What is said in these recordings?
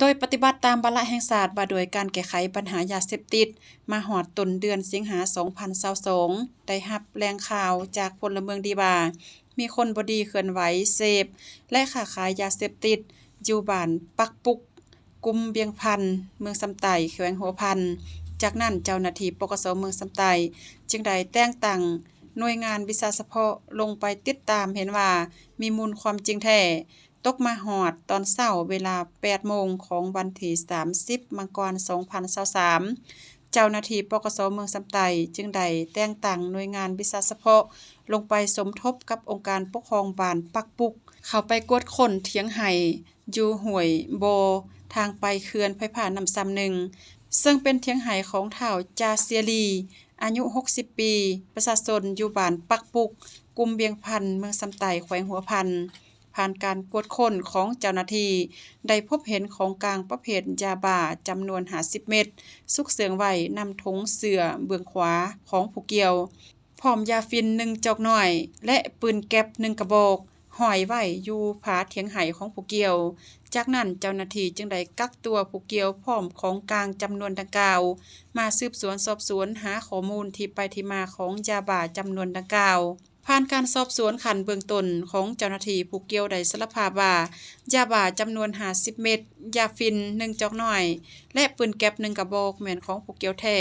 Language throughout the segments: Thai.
โดยปฏิบัติตามวาระแห่งชาติว่าโดยการแก้ไขปัญหายาเสพติดมาฮอดต้นเดือนสิงหาคม 2022ได้รับแรงข่าวจากพลเมืองดีว่ามีคนบ่ดีเคลื่อนไหวเสพและค้าขายยาเสพติดอยู่บ้านปักปุกกุมเบียงพันธ์เมืองสำไต่แขวงหัวพันจากนั้นเจ้าหน้าที่ปกสเมืองสำไต่จึงได้แต่งตั้งหน่วยงานวิชาเฉพาะลงไปติดตามเห็นว่ามีมูลความจริงแท้ตกมาฮอดตอนเช้าเวลา 8 โมงของวันที่30 มังกร 2023เจ้าหน้าที่ปกสเมืองสำไต่จึงได้แต่งตั้งหน่วยงานวิชาเฉพาะลงไปสมทบกับองค์การปกครองบ้านปักปุกเข้าไปกวดค้นเถียงไห่อยู่ห้วยโบทางไปเขื่อนไผผ่านน้ำซ้ำหนึ่งซึ่งเป็นเถียงไห่ของเฒ่าจาเซียลีอายุ60 ปีประชาชนอยู่บ้านปักปุกกุมเบียงพันธ์เมืองสำไต่แขวงหัวพันผ่านการกวดค้นของเจ้าหน้าที่ได้พบเห็นของกลางประเภทยาบ้าจำนวน50 เม็ดซุกเสืองไว้นำถุงเสื้อเบื้องขวาของผู้เกี่ยวพร้อมยาฟิน1 จอกน้อยและปืนแก๊ป1 กระบอกห้อยไว้อยู่ผาเถียงไห่ของผู้เกี่ยวจากนั้นเจ้าหน้าที่จึงได้กักตัวผู้เกี่ยวพร้อมของกลางจำนวนดังกล่าวมาสืบสวนสอบสวนหาข้อมูลที่ไปที่มาของยาบ้าจำนวนดังกล่าวผ่านการสอบสวนขั้นเบื้องต้นของเจ้าหน้าที่ผู้เกี่ยวได้สารภาพว่ายาบ้าจำนวน50 เม็ดยาฟิน1 จอกน้อยและปืนแก๊ป1 กระบอกแม่นของผู้เกี่ยวแท้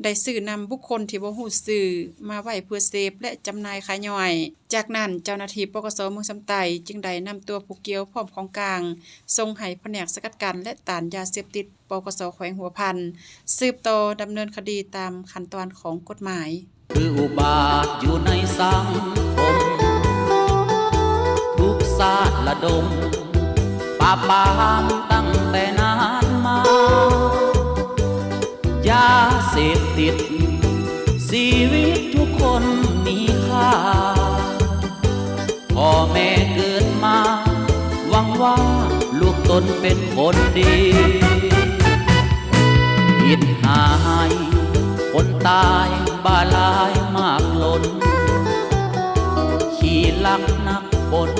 ได้ซื้อนำบุคคลที่บ่ฮู้ชื่อมาไว้เพื่อเสพและจำหน่ายขายย่อยจากนั้นเจ้าหน้าที่ปกสเมืองสำไต่จึงได้นำตัวผู้เกี่ยวพร้อมของกลางส่งให้แผนกสกัดกั้นและต้านยาเสพติดปกสแขวงหัวพันสืบต่อดำเนินคดีตามขั้นตอนของกฎหมายคืออุบาทอยู่ในสังคมทุกศาสตร์ระดมปราบปรามตั้งแต่นานมายาเสพติดชีวิตทุกคนมีค่าพ่อแม่เกิดมาหวังว่าลูกตนเป็นคนดีผิดหายคนตายบาลายมากล้นขี้ลักนักบน